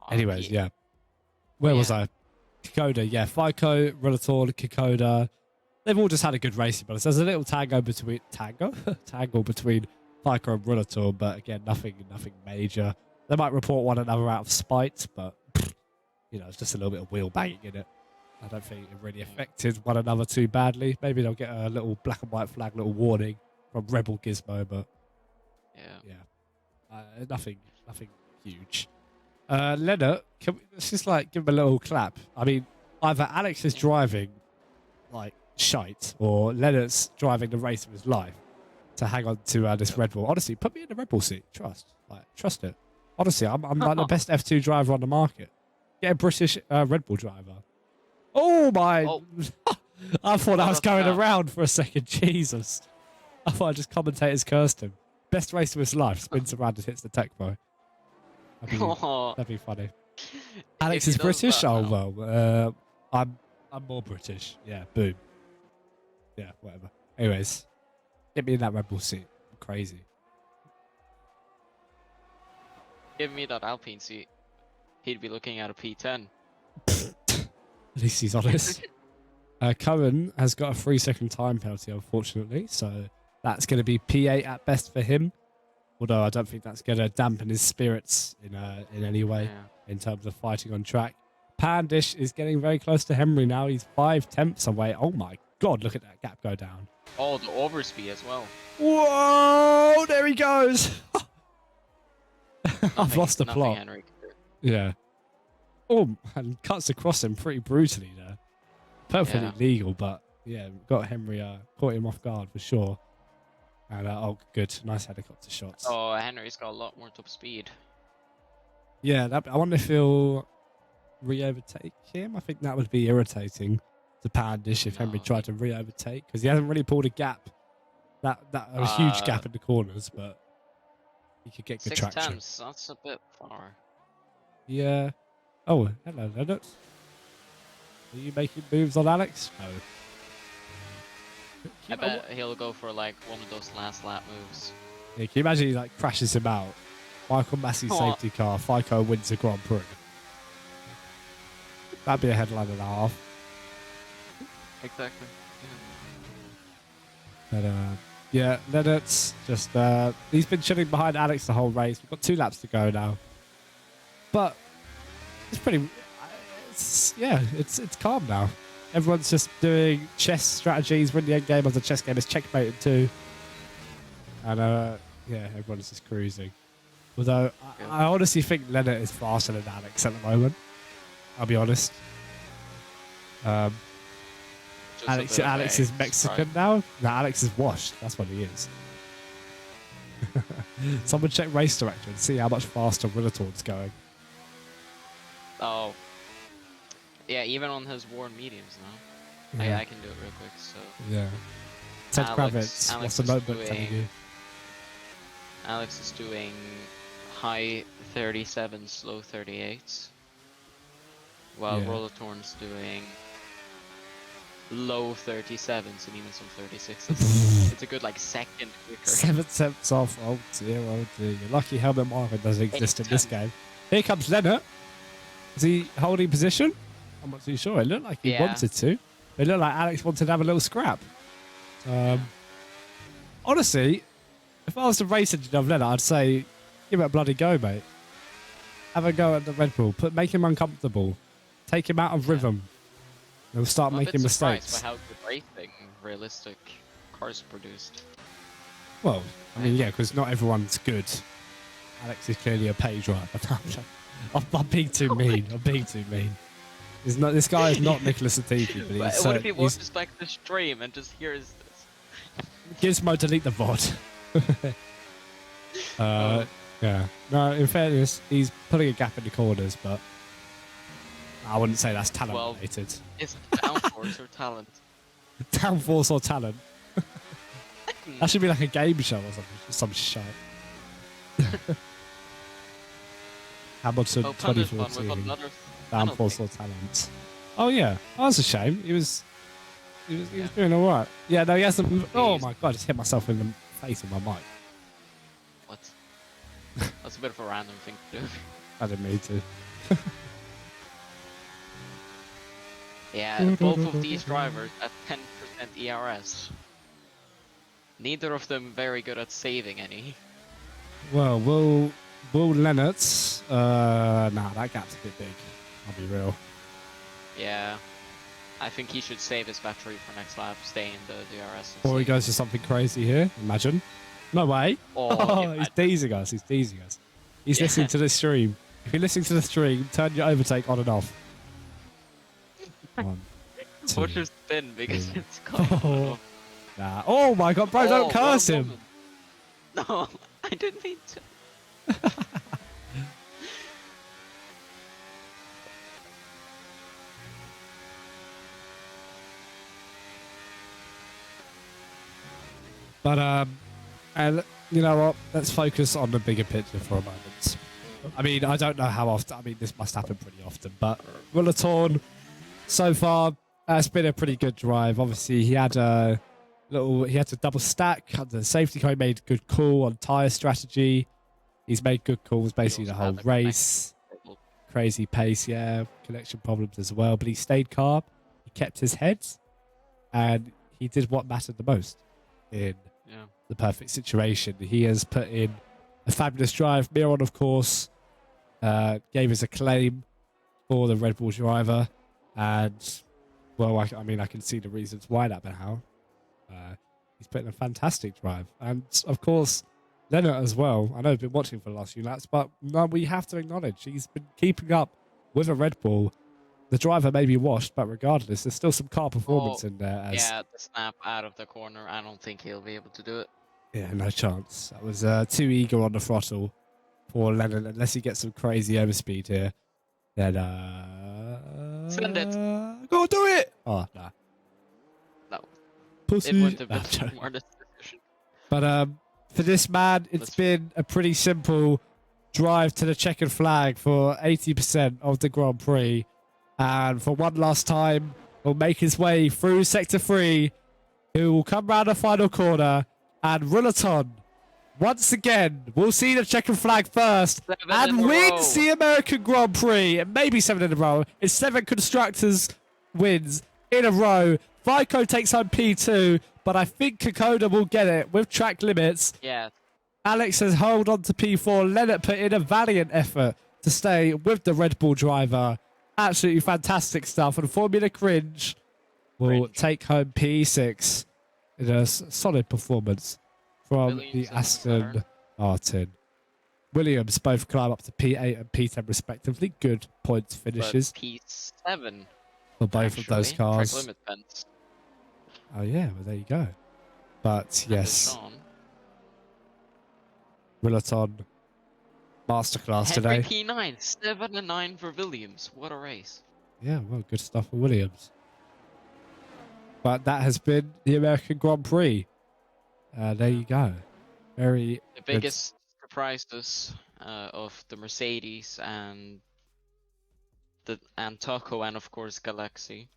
Oh, Anyways, P- yeah. Where was yeah. I? COTA, yeah. FICO, Relator, COTA. They've all just had a good racing balance. There's a little tango between tangle between FICO and Relator, but again, nothing major. They might report one another out of spite, but you know, it's just a little bit of wheel banging in it. I don't think it really affected one another too badly. Maybe they'll get a little black and white flag, little warning from Rebel Gizmo, but yeah, nothing huge. Leonard, let's just like give him a little clap. I mean, either Alex is driving like shite, or Leonard's driving the race of his life to hang on to this Red Bull. Honestly, put me in the Red Bull seat. Trust it. Honestly, I'm like the best F2 driver on the market. Get a British Red Bull driver. Oh my! Oh. I thought I was going that? around for a second. Jesus! I thought just commentators cursed him. Best race of his life. Spins around and hits the tech bow. That'd be funny. Alex is British. Oh well. I'm more British. Yeah. Boom. Yeah. Whatever. Anyways, get me in that Red Bull seat. I'm crazy. Give me that Alpine seat. He'd be looking at a P10. At least he's honest. Cohen has got a 3-second time penalty, unfortunately, so that's going to be P8 at best for him. Although I don't think that's going to dampen his spirits in any way in terms of fighting on track. Pandish is getting very close to Henry now. He's 5/10 away. Oh my God, look at that gap go down. Oh, the overspeed as well. Whoa, there he goes. I've lost the plot. Henry can do. Yeah. Oh, and cuts across him pretty brutally there. Perfectly legal, but yeah, got Henry, caught him off guard for sure. And oh, good, nice helicopter shots. Oh, Henry's got a lot more top speed. Yeah, I wonder if he'll re-overtake him. I think that would be irritating to Pandish if Henry tried to re-overtake, because he hasn't really pulled a gap. That a huge gap in the corners, but he could get good traction. 6 temps, that's a bit far. Yeah. Oh, hello, Leonard. Are you making moves on Alex? No. I bet he'll go for like one of those last lap moves. Yeah, can you imagine he like crashes him out? Michael Massey's safety car, FICO wins the Grand Prix. That'd be a headline and a half. Exactly. But yeah, Leonard's just he's been chilling behind Alex the whole race. We've got 2 laps to go now. But it's pretty it's calm now. Everyone's just doing chess strategies. Win the end game of the chess game is checkmated too. And yeah, everyone's just cruising. Although I honestly think Leonard is faster than Alex at the moment. I'll be honest. Alex is Mexican now. No, Alex is washed. That's what he is. Someone check race director and see how much faster Willatorn's going. Oh. Yeah, even on his worn mediums now. Yeah. I can do it real quick, so... Yeah. Ted Kravitz, what's the notebook telling you? Alex is doing high 37, slow 38s. While Rollatorn's doing low 37s and even some 36s. It's a good, like, second quicker. 7 tenths off. Oh dear, oh dear. You're lucky Helmut Marvin doesn't exist in this game. Here comes Leonard. Is he holding position? I'm not too sure. It looked like he wanted to. It looked like Alex wanted to have a little scrap. Honestly, if I was the race engine of Leonard, I'd say, give it a bloody go, mate. Have a go at the Red Bull. Make him uncomfortable. Take him out of rhythm. He'll start making mistakes. By how good racing realistic cars produced. Well, I mean, yeah, because not everyone's good. Alex is clearly a pay driver. I'm being too mean. I'm being too mean. This guy is not Nicholas Latifi, but he's... What if he watches back the stream and just hears this? Gizmo, delete the VOD. Yeah. No, in fairness, he's putting a gap in the corners, but I wouldn't say that's talent related. It's downforce or talent. Downforce or talent. That should be like a game show or something. Some shit. Hamilton 2014. Downforce or talent. Oh yeah, that was a shame. He was He was doing all right. Yeah, no, he hasn't. Oh He's- my god, I just hit myself in the face with my mic. What? That's a bit of a random thing to do. I didn't mean to. Yeah, both of these drivers at 10% ERS. Neither of them very good at saving any. Well, Will Lennox. Nah, that gap's a bit big. I'll be real. Yeah. I think he should save his battery for next lap, stay in the DRS. Or he goes to something crazy here. Imagine. No way. Oh, He's teasing us. He's teasing us. He's listening to the stream. If you're listening to the stream, turn your overtake on and off. 1, 2. Watch your spin because three. it's coming. Nah. Oh my god, bro, don't curse well him. done. No, I didn't mean to. But and you know what? Let's focus on the bigger picture for a moment. I mean, I don't know how often. I mean, this must happen pretty often. But Rullatorn, so far, it's been a pretty good drive. Obviously, he had a double stack under the safety car. He made a good call on tyre strategy. He's made good calls basically the whole race. Crazy pace, yeah, connection problems as well. But he stayed calm. He kept his head, and he did what mattered the most in the perfect situation. He has put in a fabulous drive. Miron, of course, gave us a claim for the Red Bull driver, and well, I mean, I can see the reasons why that, but how? He's put in a fantastic drive, and of course, Leonard as well. I know I've been watching for the last few laps, but no, we have to acknowledge he's been keeping up with a Red Bull. The driver may be washed, but regardless, there's still some car performance in there. Yeah, the snap out of the corner. I don't think he'll be able to do it. Yeah, no chance. That was too eager on the throttle for Lennon, unless he gets some crazy overspeed here. Then, Send it. Go do it! Oh, nah. No. Pussy. It wouldn't have Nah, been I'm joking. more decision. But for this man, it's been a pretty simple drive to the checkered flag for 80% of the Grand Prix. And for one last time, he'll make his way through Sector 3. He will come round the final corner. And Rullatorn, once again, will see the checkered flag first and wins the American Grand Prix. It may be 7 in a row. It's 7 constructors wins in a row. Vico takes home P2, but I think COTA will get it with track limits. Yeah. Alex has held on to P4. Leonard put in a valiant effort to stay with the Red Bull driver. Absolutely fantastic stuff. And Formula Cringe will take home P6 in a solid performance from the Aston Martin. Williams both climb up to P8 and P10 respectively. Good points finishes. But P7 for both of those cars. Track limit fence. Oh yeah, well there you go. But yes, Rullatorn masterclass today. P9, 7 and 9 for Williams. What a race. Yeah, well, good stuff for Williams. But that has been the American Grand Prix. There you go. The biggest surprises of the Mercedes and Taco and of course Galaxy.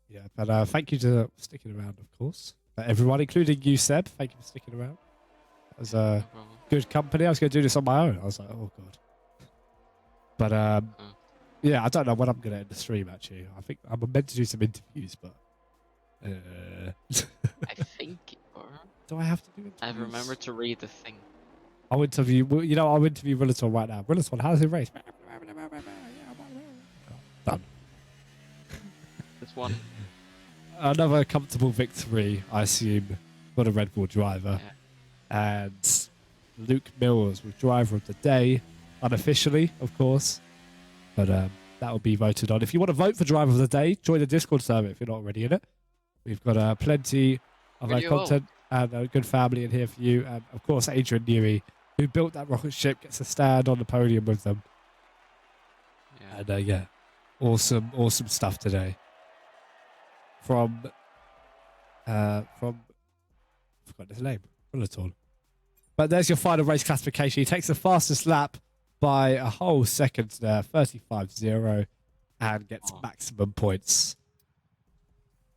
Yeah, but thank you for sticking around, of course. Everyone, including you, Seb, thank you for sticking around. That was a good company. I was going to do this on my own. I was like, oh god. But yeah, I don't know when I'm going to end the stream. Actually, I think I'm meant to do some interviews, but I think. Do I have to do interviews? I remember to read the thing. I'll interview. You know, I'll interview Rullatorn right now. Rullatorn, how does it race? Done. This one. Another comfortable victory, I assume, for the Red Bull driver. Yeah. And Luke Mills was driver of the day, unofficially, of course. But that will be voted on. If you want to vote for driver of the day, join the Discord server if you're not already in it. We've got plenty of our content and a good family in here for you. And, of course, Adrian Newey, who built that rocket ship, gets to stand on the podium with them. Yeah. And, yeah, awesome stuff today. From I forgot his name, Rullatorn. But there's your final race classification. He takes the fastest lap by a whole second there, 35.0, and gets maximum points.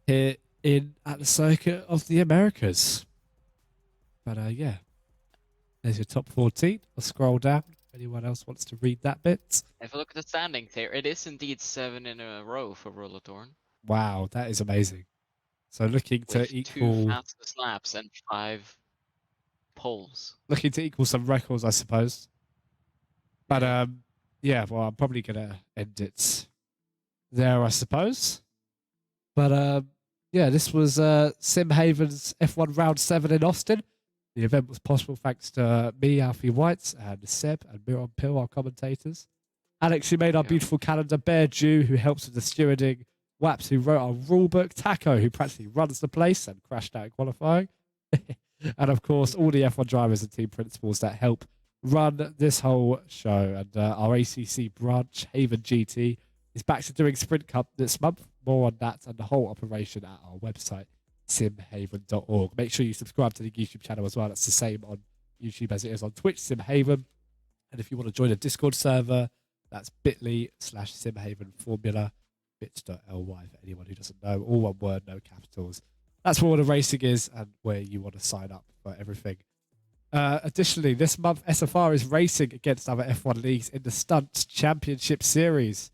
here at the circuit of the Americas. But yeah, there's your top 14. I'll scroll down. If anyone else wants to read that bit. If you look at the standings here, it is indeed 7 in a row for Rollatorn. Wow, that is amazing. So looking to With 2 equal fastest laps and 5 poles. looking to equal some records, I suppose. But Yeah. yeah, well, I'm probably gonna end it there, I suppose. But yeah, this was SimHaven's F1 Round 7 in Austin. The event was possible thanks to me, Alfie White, and Seb and Miron Pill, our commentators. Alex, who made our Yeah. beautiful calendar. Bear Jew, who helps with the stewarding. Waps, who wrote our rulebook. Taco, who practically runs the place and crashed out in qualifying. And of course, all the F1 drivers and team principals that help run this whole show. And our ACC branch, Haven GT, is back to doing Sprint Cup this month. More on that and the whole operation at our website, simhaven.org. Make sure you subscribe to the YouTube channel as well. That's the same on YouTube as it is on Twitch, SimHaven. And if you want to join a Discord server, that's bit.ly/SimHaven Formula, bit.ly for anyone who doesn't know. All one word, no capitals. That's where all the racing is and where you want to sign up for everything. Additionally, this month, SFR is racing against other F1 leagues in the Stunt Championship Series.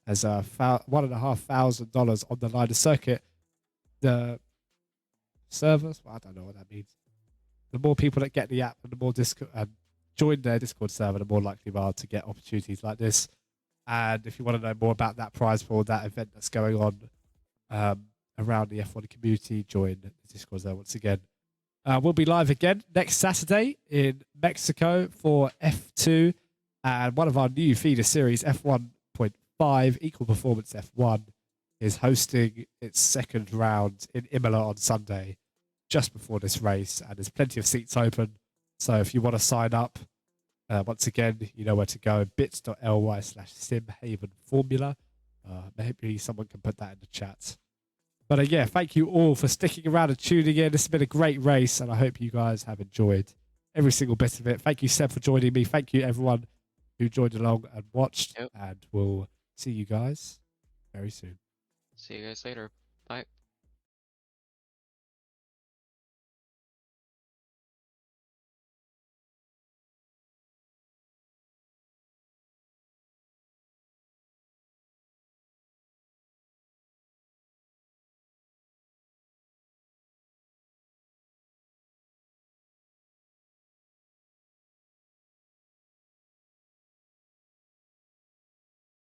There's $1,500 on the line. The circuit, the servers, well, I don't know what that means. The more people that get the app and the more Discord and join their Discord server, the more likely we are to get opportunities like this. And if you want to know more about that prize pool, that event that's going on around the F1 community, join the Discord there once again. We'll be live again next Saturday in Mexico for F2 and one of our new feeder series, F1.5, Equal Performance F1, is hosting its second round in Imola on Sunday, just before this race, and there's plenty of seats open. So if you want to sign up, once again, you know where to go, bit.ly/SimHaven Formula. Maybe someone can put that in the chat. But yeah, thank you all for sticking around and tuning in. This has been a great race, and I hope you guys have enjoyed every single bit of it. Thank you, Seb, for joining me. Thank you, everyone who joined along and watched. Yep. And we'll see you guys very soon. See you guys later. Bye.